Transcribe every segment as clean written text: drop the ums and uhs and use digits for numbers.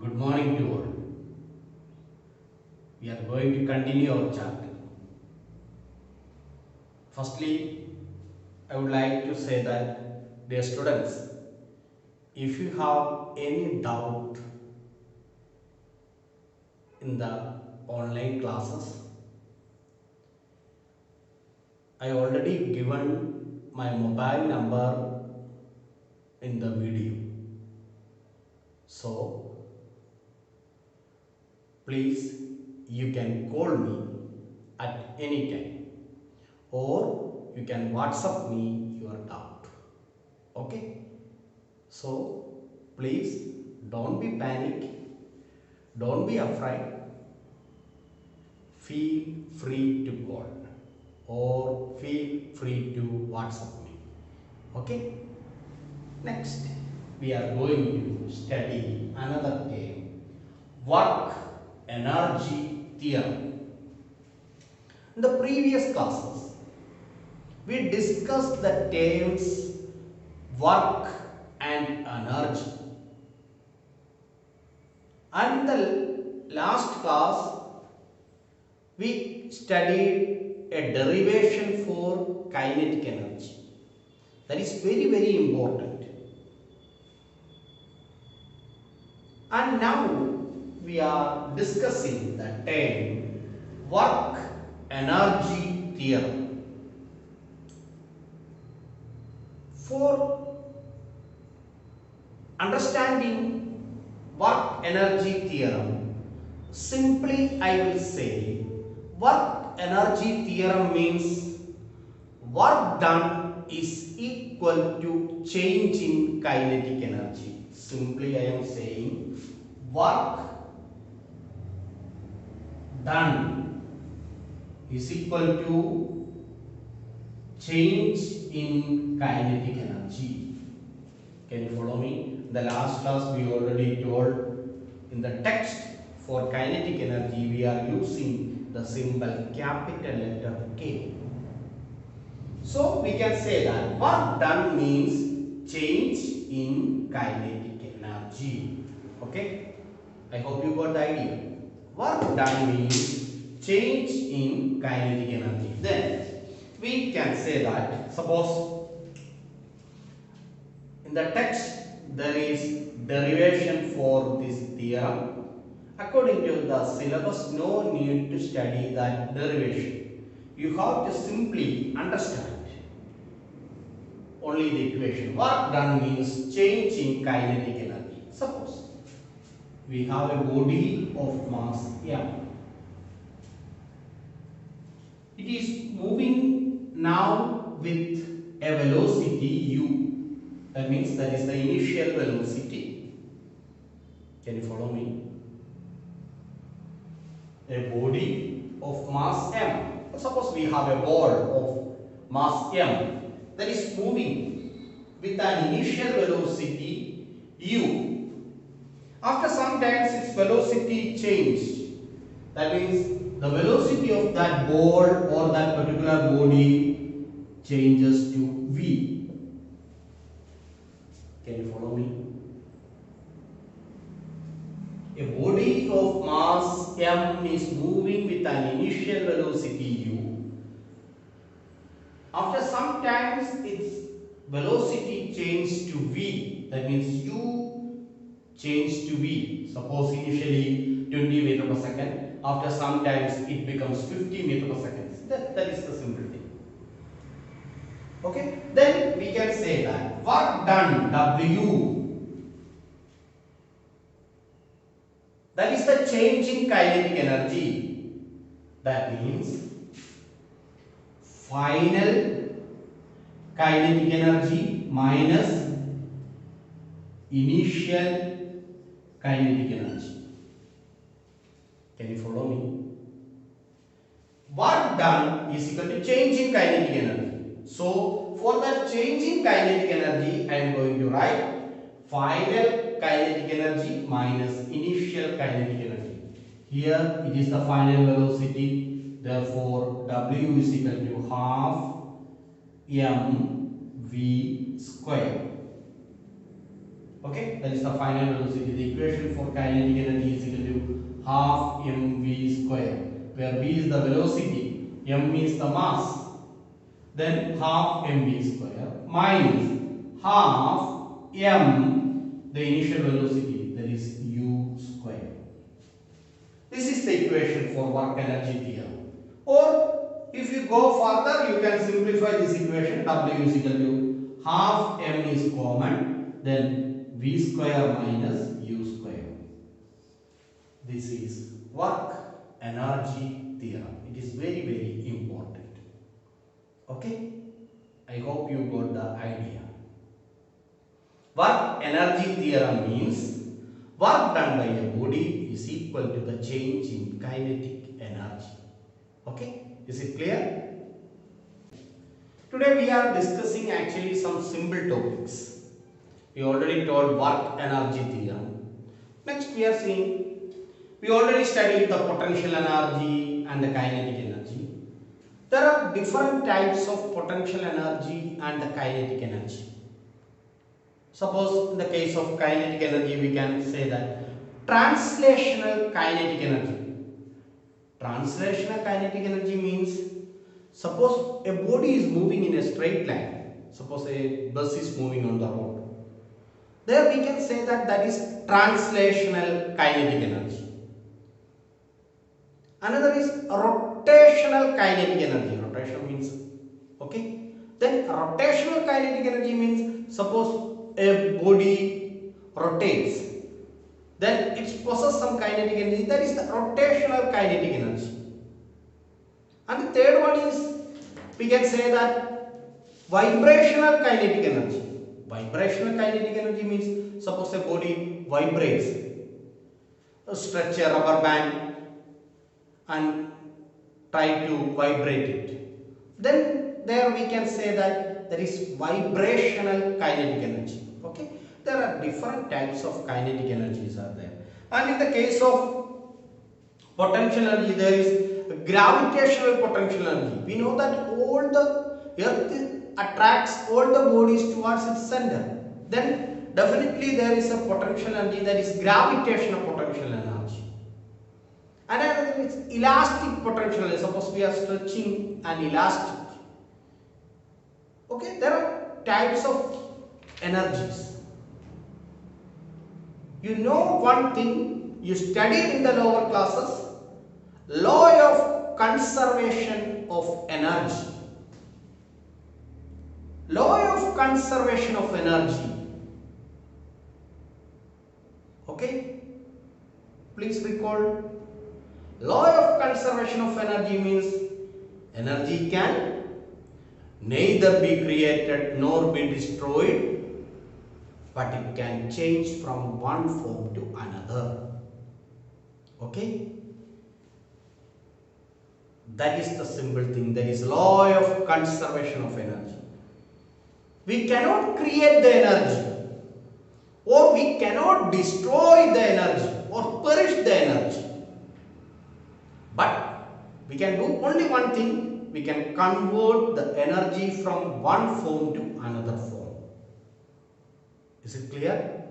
Good morning to all. We are going to continue our chapter. Firstly, I would like to say that, dear students, if you have any doubt in the online classes, I already given my mobile number in the video. So, please, you can call me at any time or you can WhatsApp me your doubt. Okay? So, please don't be panic, don't be afraid, feel free to call or feel free to WhatsApp me. Okay? Next, we are going to study another term, work energy theorem. In the previous classes, we discussed the terms work and energy. And in the last class, we studied a derivation for kinetic energy. That is very important. And now we are discussing the term work energy theorem. For understanding work energy theorem, simply I will say work energy theorem means work done is equal to change in kinetic energy. Simply I am saying work done is equal to change in kinetic energy. Can you follow me? In the last class we already told in the text for kinetic energy we are using the symbol capital letter K. So we can say that work done means change in kinetic energy. Okay? I hope you got the idea. Work done means change in kinetic energy. Then we can say that suppose in the text there is derivation for this theorem. According to the syllabus, no need to study that derivation. You have to simply understand only the equation. Work done means change in kinetic energy. Suppose we have a body of mass M. It is moving now with a velocity u. That means that is the initial velocity. Can you follow me? A body of mass m. Suppose we have a ball of mass m that is moving with an initial velocity u. After some times its velocity changed. That means the velocity of that ball or that particular body changes to v. Can you follow me? A body of mass m is moving with an initial velocity u. After some times its velocity changed to v. That means u changed to v. Suppose initially 20 meter per second. After some times it becomes 50 meter per second. That is the simple thing. Okay. Then we can say that work done W, that is the change in kinetic energy. That means final kinetic energy minus initial kinetic energy. Can you follow me? Work done is equal to change in kinetic energy. So for the change in kinetic energy I am going to write final kinetic energy minus initial kinetic energy. Here it is the final velocity, therefore W is equal to half mv square. Okay, that is the final velocity. The equation for kinetic energy is equal to half mv square, where v is the velocity, m is the mass. Then half mv square minus half m, the initial velocity, that is u square. This is the equation for work energy theorem. Or if you go further, you can simplify this equation. W is equal to half m is common, then v square minus u square. This is work energy theorem. It is very, very important. Okay? I hope you got the idea. Work energy theorem means work done by a body is equal to the change in kinetic energy. Okay? Is it clear? Today we are discussing actually some simple topics. We already told work energy theorem. Next we are seeing, we already studied the potential energy and the kinetic energy. There are different types of potential energy and the kinetic energy. Suppose in the case of kinetic energy, we can say that translational kinetic energy. Translational kinetic energy means, suppose a body is moving in a straight line. Suppose a bus is moving on the road. There we can say that that is translational kinetic energy. Another is rotational kinetic energy. Rotation means, okay. Then rotational kinetic energy means, suppose a body rotates, then it possesses some kinetic energy, that is the rotational kinetic energy. And the third one is, we can say that vibrational kinetic energy. Vibrational kinetic energy means, suppose a body vibrates, stretch a rubber band and try to vibrate it, then there we can say that there is vibrational kinetic energy. Okay, there are different types of kinetic energies are there. And in the case of potential energy, there is gravitational potential energy. We know that all the earth attracts all the bodies towards its center. Then definitely there is a potential energy, that is gravitational potential energy. And another is elastic potential energy. Suppose we are stretching an elastic. Okay, there are types of energies. You know one thing you studied in the lower classes, law of conservation of energy. Law of conservation of energy. Okay, please recall. Law of conservation of energy means energy can neither be created nor be destroyed, but it can change from one form to another. Okay? That is the simple thing. That is law of conservation of energy. We cannot create the energy, or we cannot destroy the energy or perish the energy. But we can do only one thing, we can convert the energy from one form to another form. Is it clear?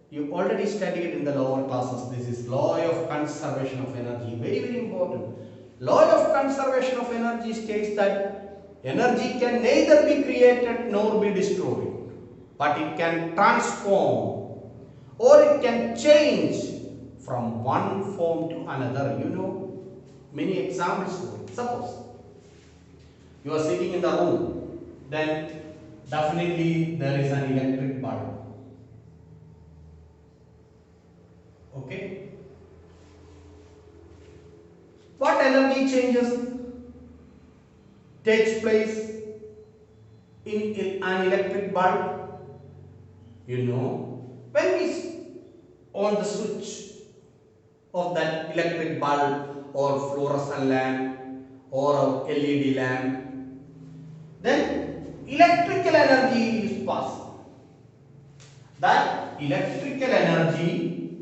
You already studied in the lower classes. This is law of conservation of energy. Very, very important. Law of conservation of energy states that energy can neither be created nor be destroyed, but it can transform or it can change from one form to another. You know many examples for it. Suppose you are sitting in the room, then definitely there is an electric bulb. Okay? What energy changes takes place in an electric bulb? You know, when we on the switch of that electric bulb or fluorescent lamp or LED lamp, then electrical energy is passed. That electrical energy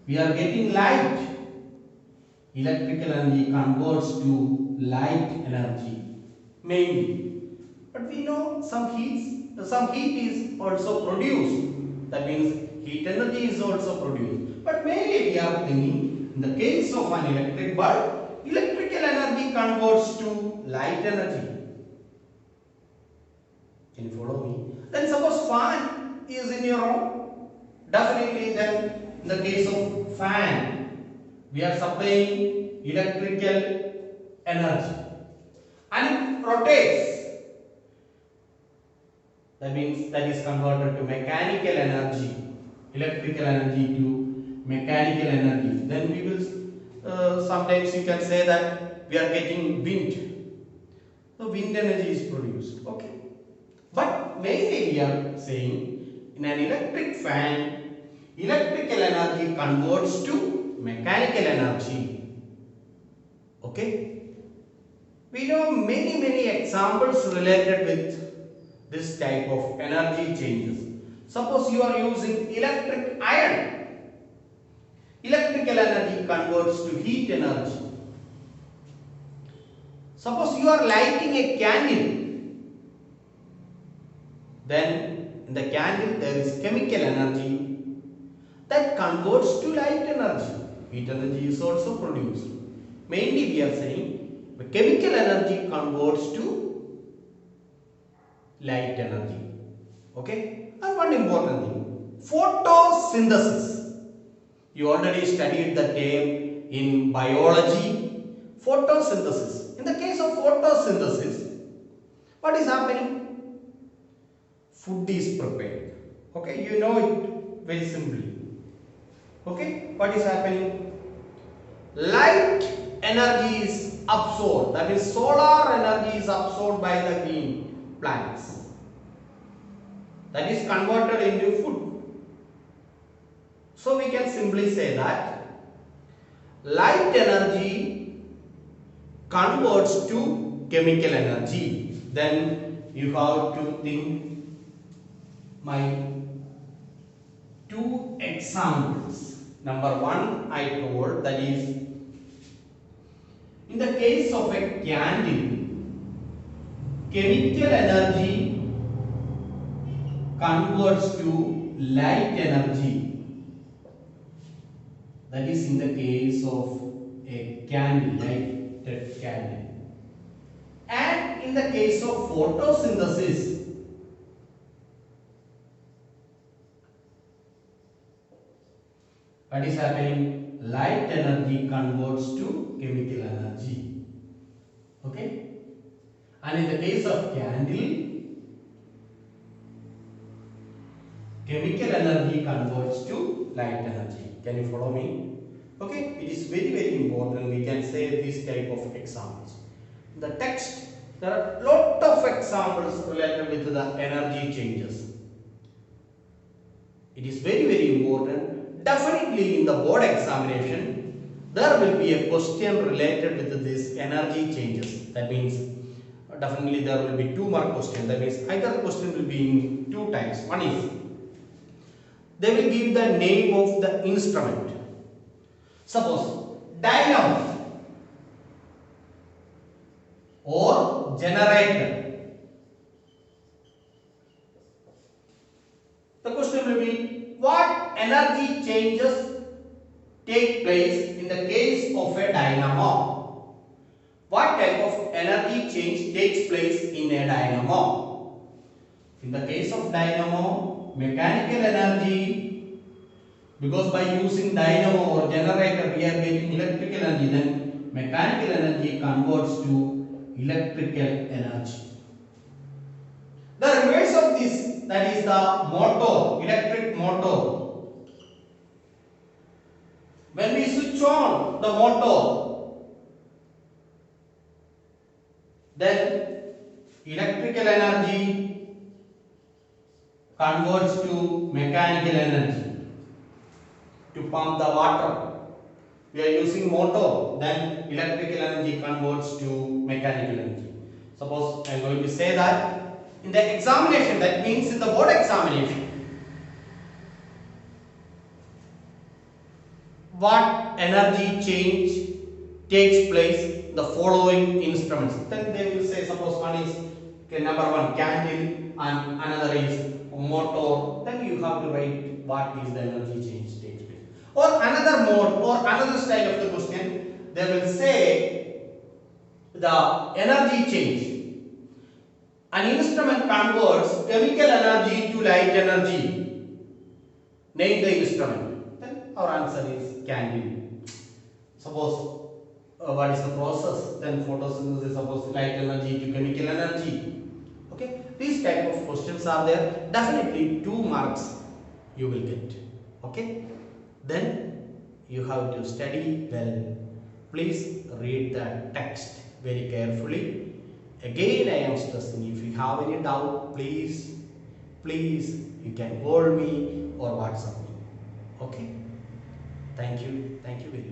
we are getting light. Electrical energy converts to light energy mainly. But we know some heat is also produced. That means heat energy is also produced. But mainly we are thinking in the case of an electric bulb, electrical energy converts to light energy. Can you follow me? Then suppose fan is in your room. Definitely then in the case of fan, we are supplying electrical energy. And it rotates. That means that is converted to mechanical energy. Electrical energy to mechanical energy. Then we will, sometimes you can say that we are getting wind. So wind energy is produced. Okay. But mainly we are saying in an electric fan, electrical energy converts to mechanical energy. Okay. We know many examples related with this type of energy changes. Suppose you are using electric iron. Electrical energy converts to heat energy. Suppose you are lighting a candle. Then in the candle there is chemical energy that converts to light energy. Heat energy is also produced. Mainly we are saying the chemical energy converts to light energy. Okay? And one important thing, photosynthesis. You already studied the term in biology. Photosynthesis. In the case of photosynthesis, what is happening? Food is prepared. Okay, you know it very simply. Okay, what is happening? Light energy is absorbed. That is, solar energy is absorbed by the green plants. That is converted into food. So we can simply say that light energy converts to chemical energy. Then you have to think my two examples. Number one, I told, that is in the case of a candle, chemical energy converts to light energy. That is in the case of a candle, lighted candle. And in the case of photosynthesis, what is happening? Light energy converts to chemical energy. Okay? And in the case of candle, chemical energy converts to light energy. Can you follow me? Okay? It is very important. We can say this type of examples. In the text, there are a lot of examples related with the energy changes. It is very important. Definitely in the board examination, there will be a question related with this energy changes. That means definitely there will be 2 mark question. That means either question will be in 2 types. One is they will give the name of the instrument. Suppose dynamo or generator. The question will be, what energy changes take place in the case of a dynamo? What type of energy change takes place in a dynamo? In the case of dynamo, mechanical energy, because by using dynamo or generator we are getting electrical energy, then mechanical energy converts to electrical energy. The reverse of this, that is the motor, electric motor. When we switch on the motor, then electrical energy converts to mechanical energy. To pump the water, we are using motor, then electrical energy converts to mechanical energy. Suppose I am going to say that in the examination, that means in the board examination, what energy change takes place in the following instruments. Then they will say, suppose one is Okay, number one candle and another is motor. Then you have to write what is the energy change takes place. Or another mode or another style of the question, they will say the energy change. An instrument converts chemical energy to light energy. Name the instrument. Then our answer is candle. Suppose what is the process? Then photosynthesis, suppose light energy to chemical energy. Okay, these type of questions are there. Definitely 2 marks you will get. Okay, then you have to study well. Please read the text very carefully. Again, I am stressing, if you have any doubt, please you can call me or WhatsApp me. Okay, thank you very much.